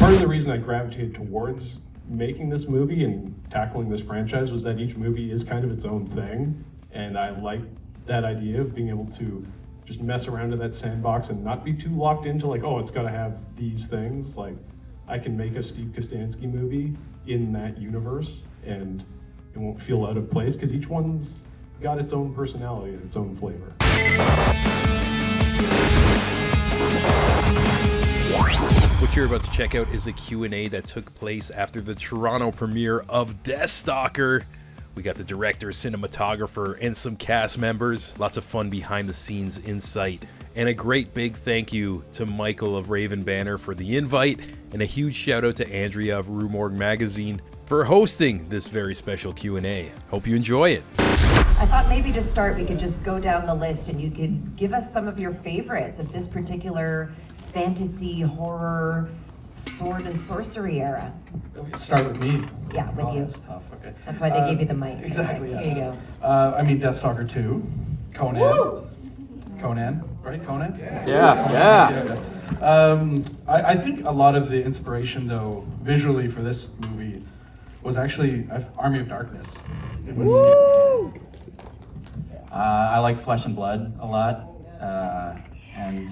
part of the reason I gravitated towards making this movie and tackling this franchise was that each movie is kind of its own thing, and I like that idea of being able to just mess around in that sandbox and not be too locked into like, oh, it's got to have these things. Like, I can make a Steve Kostanski movie in that universe and it won't feel out of place because each one's got its own personality and its own flavor. What you're about to check out is a Q&A that took place after the Toronto premiere of Deathstalker. We got the director, cinematographer, and some cast members. Lots of fun behind the scenes insight. And a great big thank you to Michael of Raven Banner for the invite. And a huge shout out to Andrea of Morgue magazine for hosting this very special Q&A. Hope you enjoy it. I thought maybe to start we could just go down the list and you could give us some of your favorites of this particular fantasy, horror, sword and sorcery era. Start with me. Yeah, with you. That's tough, okay. That's why they gave you the mic. Exactly, Okay, yeah. here you go. I mean, Deathstalker 2, Conan. Woo! Conan, right? Conan? Yeah. I think a lot of the inspiration, though, visually for this movie was actually Army of Darkness. It was, I like Flesh and Blood a lot, and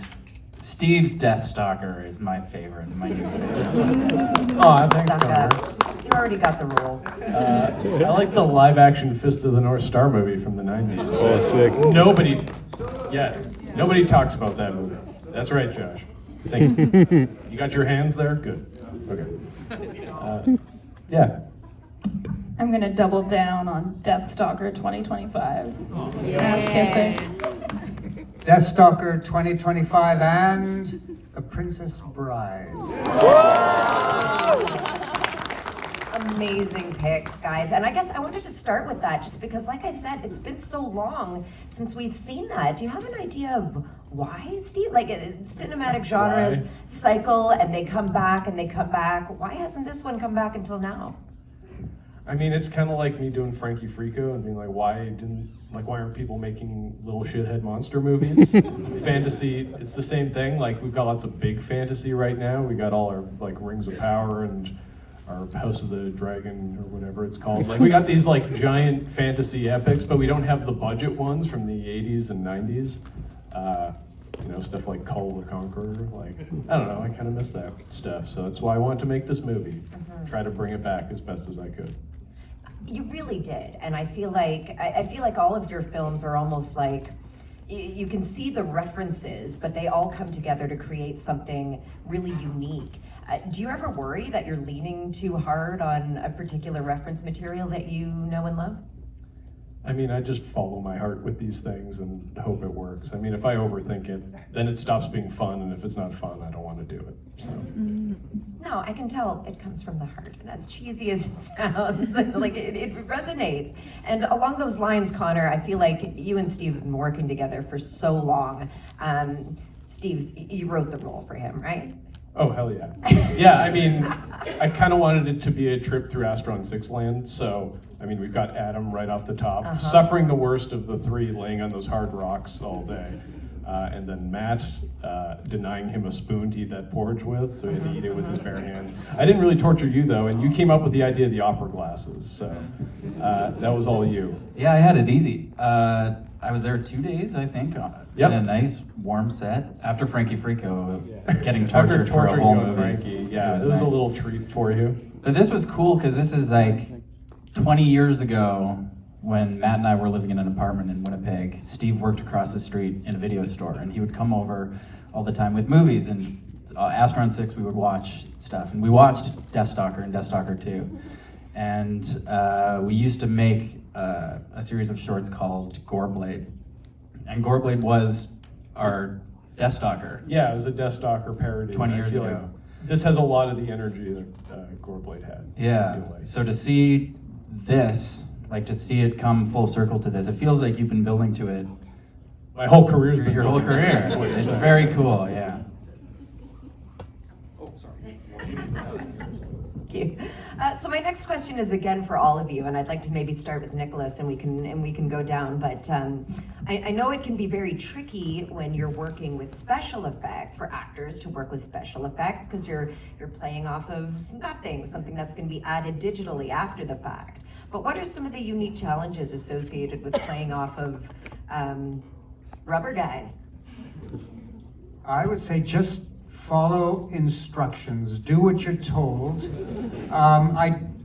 Steve's Deathstalker is my favorite, my new favorite. Oh, thanks, Suck Conor. up. You already got the role. I like the live-action Fist of the North Star movie from the 90s. Oh, sick. Nobody talks about that movie. That's right, Josh. Thank you. You got your hands there? Good. Okay. Yeah. I'm gonna double down on Deathstalker 2025. Ass kissing. Deathstalker 2025 and The Princess Bride. Amazing picks, guys. And I guess I wanted to start with that just because, like I said, it's been so long since we've seen that. Do you have an idea of why, Steve? Like, cinematic genres cycle and they come back and they come back. Why hasn't this one come back until now? I mean, it's kind of like me doing Frankie Frico and being like, why aren't people making little shithead monster movies? Fantasy, it's the same thing. Like, we've got lots of big fantasy right now. We got all our, like, Rings of Power and our House of the Dragon or whatever it's called. Like, we got these, like, giant fantasy epics, but we don't have the budget ones from the 80s and 90s. You know, stuff like Kull the Conqueror. Like, I don't know, I kind of miss that stuff. So that's why I wanted to make this movie. Try to bring it back as best as I could. You really did, and I feel like all of your films are almost like you can see the references, but they all come together to create something really unique. Do you ever worry that you're leaning too hard on a particular reference material that you know and love? I mean, I just follow my heart with these things and hope it works. I mean, if I overthink it, then it stops being fun, and if it's not fun, I don't want to do it, so. No, I can tell it comes from the heart, and as cheesy as it sounds, like it resonates. And along those lines, Conor, I feel like you and Steve have been working together for so long. Steve, you wrote the role for him, right? Oh, hell yeah. Yeah, I mean, I kind of wanted it to be a trip through Astron 6 land, so, I mean, we've got Adam right off the top, suffering the worst of the three, laying on those hard rocks all day. And then Matt denying him a spoon to eat that porridge with, so he had to eat it with his bare hands. I didn't really torture you, though, and you came up with the idea of the opera glasses, so that was all you. Yeah, I had it easy. I was there 2 days, I think, in a nice warm set after Frankie Frico getting tortured for a whole movie. Frankie, yeah, it was nice. A little treat for you. But this was cool because this is like 20 years ago when Matt and I were living in an apartment in Winnipeg. Steve worked across the street in a video store, and he would come over all the time with movies. And Astron 6, we would watch stuff, and we watched Deathstalker and Deathstalker 2. And we used to make a series of shorts called GoreBlade. And GoreBlade was our Deathstalker. Yeah, it was a Deathstalker parody. 20 years ago. Like this has a lot of the energy that GoreBlade had. Yeah, like. So so to see this, like to see it come full circle to this, it feels like you've been building to it. My whole career's been your whole career. It's very cool, yeah. oh, sorry. Thank you. So my next question is again for all of you, and I'd like to maybe start with Nicholas, and we can go down. But I know it can be very tricky when you're working with special effects, for actors to work with special effects, because you're playing off of nothing, something that's going to be added digitally after the fact. But what are some of the unique challenges associated with playing off of rubber guys? I would say just follow instructions. Do what you're told.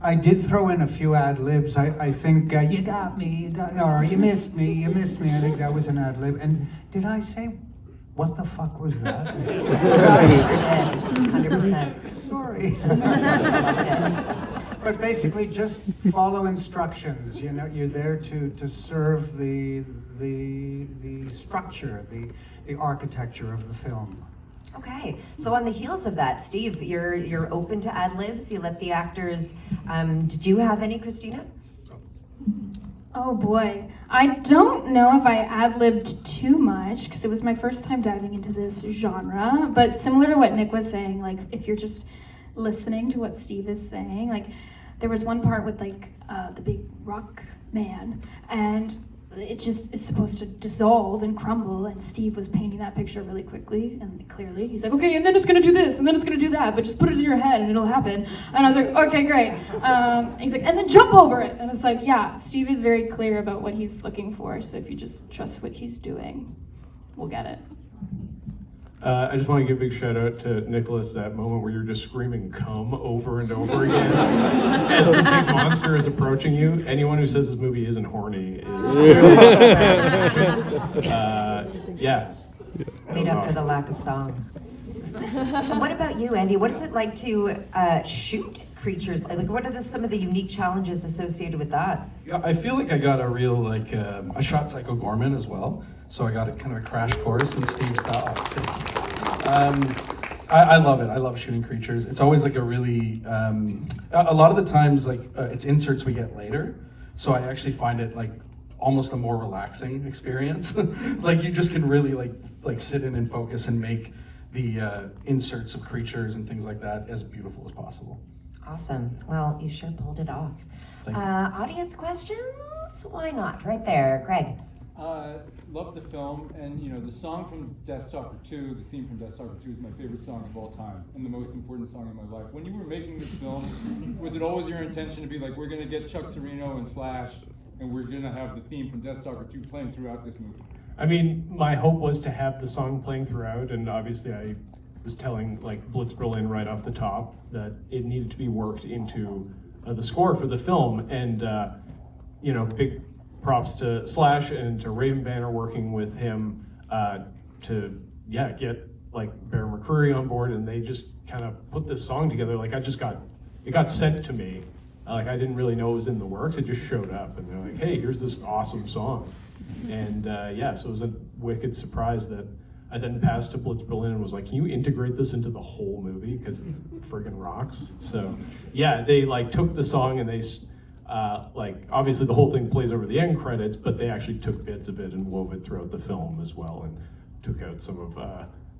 I did throw in a few ad libs. I think you got me, or you missed me, you missed me. I think that was an ad lib. And did I say, what the fuck was that? 100%. Sorry. But basically, just follow instructions. You know, you're there to serve the structure, the architecture of the film. Okay, so on the heels of that, Steve, you're open to ad libs. You let the actors. Did you have any, Christina? Oh boy, I don't know if I ad-libbed too much because it was my first time diving into this genre, but similar to what Nick was saying, like if you're just listening to what Steve is saying, like there was one part with like the big rock man, and it's supposed to dissolve and crumble, and Steve was painting that picture really quickly and clearly. He's like, okay, and then it's gonna do this, and then it's gonna do that, but just put it in your head and it'll happen. And I was like, okay, great. He's like, and then jump over it. And it's like, yeah, Steve is very clear about what he's looking for, so if you just trust what he's doing, we'll get it. I just want to give a big shout out to Nicholas, that moment where you're just screaming "come" over and over again as the big monster is approaching you. Anyone who says this movie isn't horny is clearly yeah. Made up for the lack of thongs. What about you, Andy? What is it like to shoot creatures? Like, what are some of the unique challenges associated with that? Yeah, I feel like I got a real, I shot Psycho Gorman as well, so I got a kind of a crash course in Steve style. I love it. I love shooting creatures. It's always like a really, a lot of the times, it's inserts we get later, so I actually find it like almost a more relaxing experience. Like you just can really like sit in and focus and make the inserts of creatures and things like that as beautiful as possible. Awesome. Well, you sure pulled it off. Thank you. Audience questions? Why not? Right there, Greg. Love the film, and you know the song from Deathstalker 2, the theme from Deathstalker 2 is my favorite song of all time, and the most important song in my life. When you were making this film, was it always your intention to be like, we're gonna get Chuck Serino and Slash, and we're gonna have the theme from Deathstalker 2 playing throughout this movie? I mean, my hope was to have the song playing throughout, and obviously I was telling like Blitz Berlin right off the top that it needed to be worked into the score for the film, and you know, big props to Slash and to Raven Banner working with him to get like Bear McCreary on board, and they just kind of put this song together. Like it got sent to me. Like I didn't really know it was in the works. It just showed up, and they're like, "Hey, here's this awesome song," and so it was a wicked surprise that I then passed to Blitz Berlin and was like, "Can you integrate this into the whole movie? Because it friggin' rocks." So yeah, they like took the song and they. Obviously the whole thing plays over the end credits, but they actually took bits of it and wove it throughout the film as well, and took out some of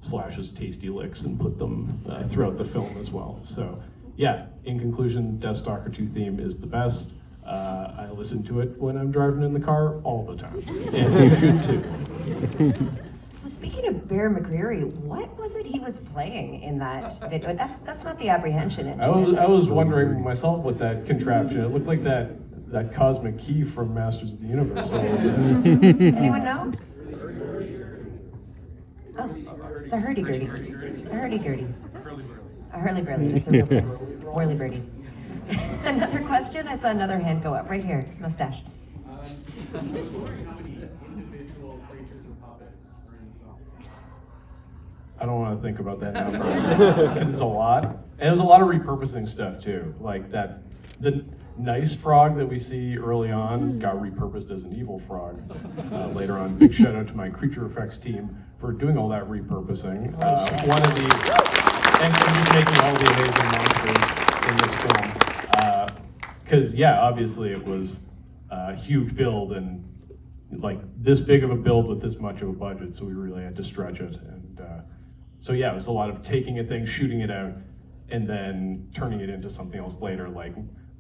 Slash's tasty licks and put them throughout the film as well. So yeah, in conclusion, Deathstalker 2 theme is the best. I listen to it when I'm driving in the car all the time, and you should too. So speaking of Bear McCreary, what was it he was playing in that video? That's not the apprehension engine, is it? I was wondering myself with that contraption. It looked like that cosmic key from Masters of the Universe. Anyone know? Oh, it's a hurdy-gurdy. A hurdy-gurdy. A hurly-burly, that's a real thing. Whirly-birdie. Another question? I saw another hand go up right here. Mustache. I don't want to think about that number because it's a lot. And there's a lot of repurposing stuff too. Like the nice frog that we see early on got repurposed as an evil frog later on. Big shout out to my creature effects team for doing all that repurposing. And just making all the amazing monsters in this film. Because obviously it was a huge build and like this big of a build with this much of a budget, so we really had to stretch it. And so it was a lot of taking a thing, shooting it out, and then turning it into something else later. Like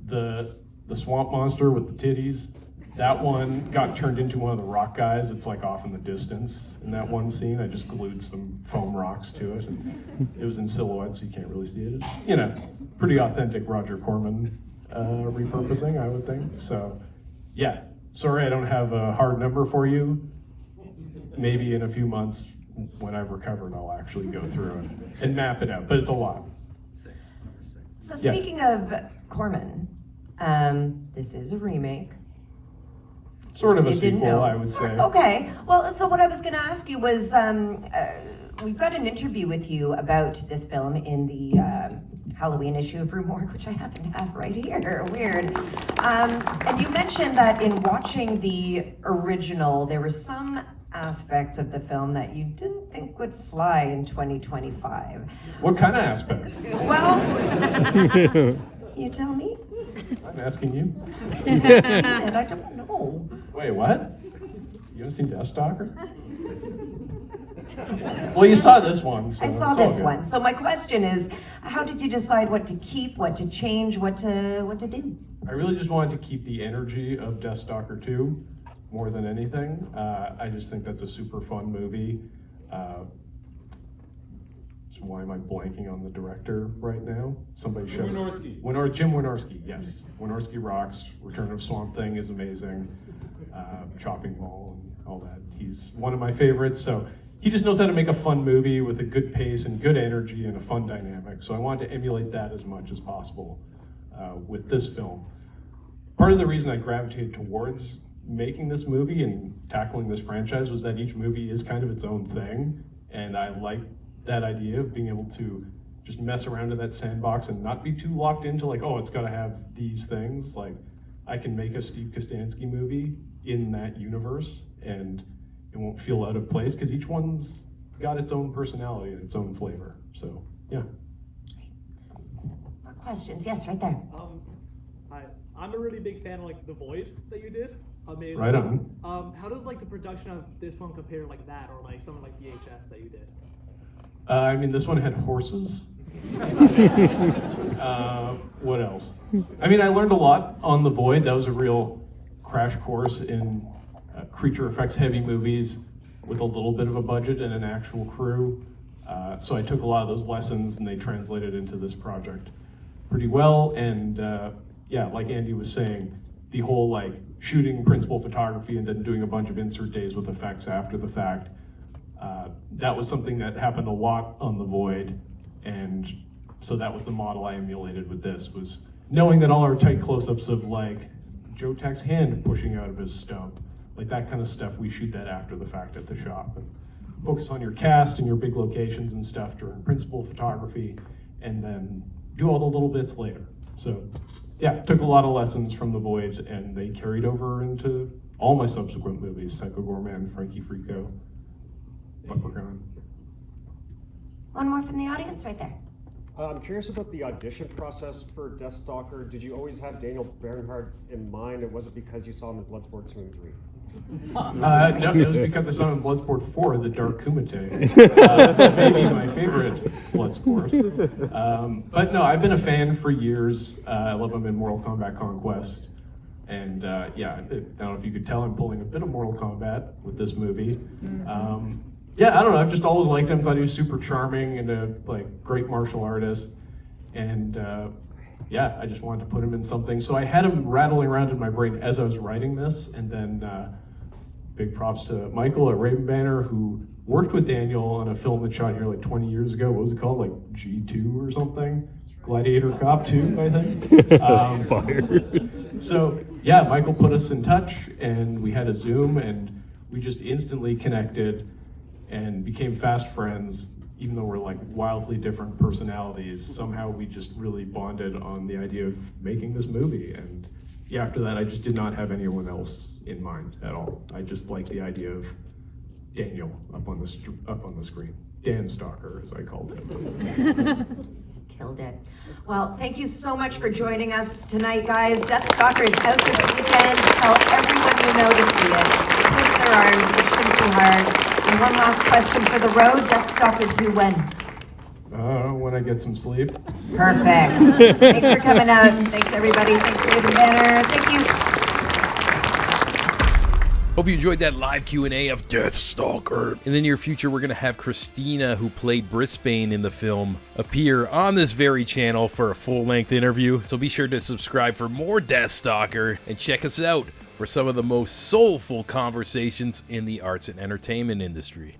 the swamp monster with the titties, That one got turned into one of the rock guys that's like off in the distance in that one scene. I just glued some foam rocks to it, and it was in silhouette, so you can't really see it. You know, pretty authentic Roger Corman repurposing, I would think. So, yeah, sorry I don't have a hard number for you. Maybe in a few months, when I've recovered, I'll actually go through it and map it out, but it's a lot. So speaking of Corman, this is a remake. Sort of a You didn't sequel, know. I would say. Okay. Well, so what I was going to ask you was, we've got an interview with you about this film in the Halloween issue of Morgue, which I happen to have right here. Weird. And you mentioned that in watching the original, there were some aspects of the film that you didn't think would fly in 2025. What kind of aspects? Well, you tell me. I'm asking you. And I don't know. Wait, what? You haven't seen Deathstalker? Well, you saw this one. So I saw it's all this good. one. So my question is, how did you decide what to keep, what to change, what to do? I really just wanted to keep the energy of Deathstalker 2 more than anything. I just think that's a super fun movie. So why am I blanking on the director right now? Somebody show me. Jim Wynorski, yes. Wynorski rocks. Return of Swamp Thing is amazing. Chopping Mall and all that. He's one of my favorites. So he just knows how to make a fun movie with a good pace and good energy and a fun dynamic. So I wanted to emulate that as much as possible with this film. Part of the reason I gravitated towards making this movie and tackling this franchise was that each movie is kind of its own thing. And I like that idea of being able to just mess around in that sandbox and not be too locked into like, oh, it's got to have these things. Like, I can make a Steve Kostanski movie in that universe and it won't feel out of place because each one's got its own personality and its own flavor. So, yeah. More questions? Yes, right there. I'm a really big fan of like The Void that you did. Amazing. Right on. How does like the production of this one compare to like that or like something like VHS that you did? I mean, this one had horses. What else? I mean, I learned a lot on The Void. That was a real crash course in creature effects heavy movies with a little bit of a budget and an actual crew. So I took a lot of those lessons and they translated into this project pretty well. And yeah, like Andy was saying, the whole like shooting principal photography and then doing a bunch of insert days with effects after the fact. That was something that happened a lot on The Void, and so that was the model I emulated with this, was knowing that all our tight close-ups of like Joe Tech's hand pushing out of his stump, like that kind of stuff, we shoot that after the fact at the shop. And focus on your cast and your big locations and stuff during principal photography, and then do all the little bits later. So yeah, took a lot of lessons from The Void, and they carried over into all my subsequent movies, Psycho Goreman, Frankie Frico, Leprechaun. One more from the audience, right there. I'm curious about the audition process for Deathstalker. Did you always have Daniel Bernhardt in mind, or was it because you saw him in Bloodsport 2 and 3? No, it was because I saw him in Bloodsport 4, The Dark Kumite. Maybe my favorite Bloodsport. But no, I've been a fan for years. I love him in Mortal Kombat Conquest. And yeah, I don't know if you could tell I'm pulling a bit of Mortal Kombat with this movie. Yeah, I don't know, I've just always liked him, thought he was super charming and a like great martial artist. And yeah, I just wanted to put him in something. So I had him rattling around in my brain as I was writing this, and then big props to Michael at Raven Banner, who worked with Daniel on a film that shot here like 20 years ago. What was it called, like G2 or something? Gladiator Cop 2, I think. Fire. So yeah, Michael put us in touch, and we had a Zoom, and we just instantly connected and became fast friends. Even though we're like wildly different personalities, somehow we just really bonded on the idea of making this movie. And yeah, after that, I just did not have anyone else in mind at all. I just liked the idea of Daniel up on the screen. Dan Stalker, as I called him. Killed it. Well, thank you so much for joining us tonight, guys. Deathstalker is out this weekend. Tell everyone you know to see it. Twist their arms, it shouldn't be hard. And one last question for the road, Deathstalker 2 when? When I get some sleep. Perfect. Thanks for coming out. Thanks everybody. Thanks Raven Banner. Thank you. Hope you enjoyed that live Q&A of Deathstalker. In the near future, we're going to have Christina, who played Brisbane in the film, appear on this very channel for a full-length interview. So be sure to subscribe for more Deathstalker and check us out for some of the most soulful conversations in the arts and entertainment industry.